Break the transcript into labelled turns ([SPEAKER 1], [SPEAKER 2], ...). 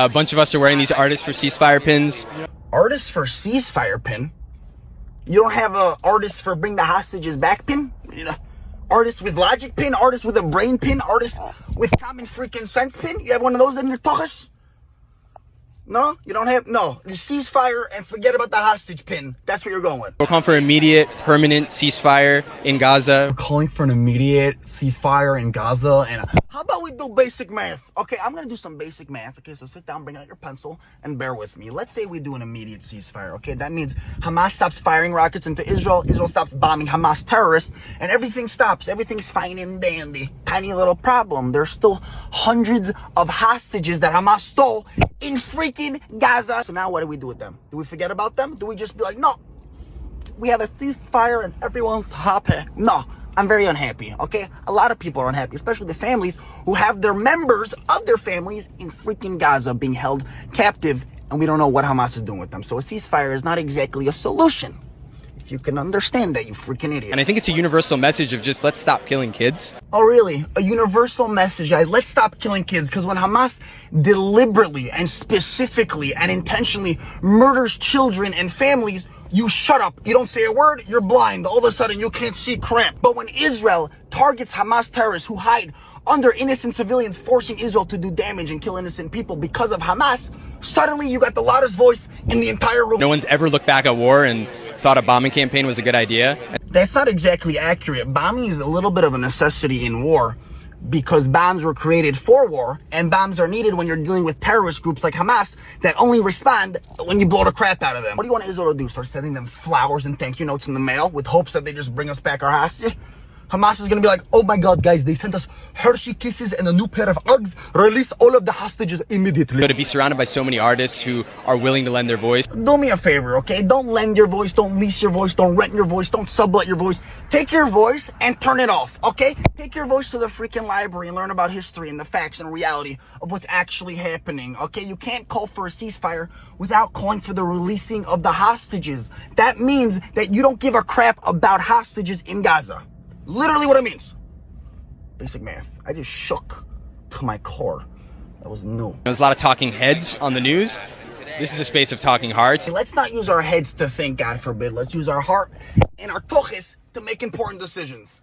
[SPEAKER 1] A bunch of us are wearing these Artists for Ceasefire pins.
[SPEAKER 2] Artists for Ceasefire pin? You don't have a artist for Bring the Hostages Back pin? You know, artist with logic pin? Artist with a brain pin? Artist with common freaking sense pin? You have one of those in your tuchus? No? You don't have? No. The ceasefire and forget about the hostage pin. That's what you're going with.
[SPEAKER 1] We're calling for immediate, permanent ceasefire in Gaza.
[SPEAKER 2] We're calling for an immediate ceasefire in Gaza. And how about we do basic math? Okay, I'm going to do some basic math. Okay, so sit down, bring out your pencil, and bear with me. Let's say we do an immediate ceasefire. Okay, that means Hamas stops firing rockets into Israel. Israel stops bombing Hamas terrorists. And everything stops. Everything's fine and dandy. Tiny little problem. There's still hundreds of hostages that Hamas stole in freaking Gaza. So now what do we do with them? Do we forget about them? Do we just be like, no, we have a ceasefire and everyone's happy? No, I'm very unhappy, okay? A lot of people are unhappy, especially the families who have their members of their families in freaking Gaza being held captive, and we don't know what Hamas is doing with them. So a ceasefire is not exactly a solution. If you can understand that, you freaking idiot.
[SPEAKER 1] And I think it's a universal message of just let's stop killing kids.
[SPEAKER 2] Oh, really? A universal message, guys. Let's stop killing kids, because when Hamas deliberately and specifically and intentionally murders children and families, you shut up. You don't say a word, you're blind. All of a sudden, you can't see crap. But when Israel targets Hamas terrorists who hide under innocent civilians, forcing Israel to do damage and kill innocent people because of Hamas, suddenly you got the loudest voice in the entire room.
[SPEAKER 1] No one's ever looked back at war and thought a bombing campaign was a good idea.
[SPEAKER 2] That's not exactly accurate. Bombing is a little bit of a necessity in war because bombs were created for war, and bombs are needed when you're dealing with terrorist groups like Hamas that only respond when you blow the crap out of them. What do you want Israel to do? Start sending them flowers and thank you notes in the mail with hopes that they just bring us back our hostage? Hamas is going to be like, oh my God, guys, they sent us Hershey Kisses and a new pair of Uggs. Release all of the hostages immediately.
[SPEAKER 1] So to be surrounded by so many artists who are willing to lend their voice.
[SPEAKER 2] Do me a favor, okay? Don't lend your voice, don't lease your voice, don't rent your voice, don't sublet your voice. Take your voice and turn it off, okay? Take your voice to the freaking library and learn about history and the facts and reality of what's actually happening, okay? You can't call for a ceasefire without calling for the releasing of the hostages. That means that you don't give a crap about hostages in Gaza. Literally what it means. Basic math. I just shook to my core. That was new.
[SPEAKER 1] There's a lot of talking heads on the news. This is a space of talking hearts.
[SPEAKER 2] Let's not use our heads to think, God forbid. Let's use our heart and our toches to make important decisions.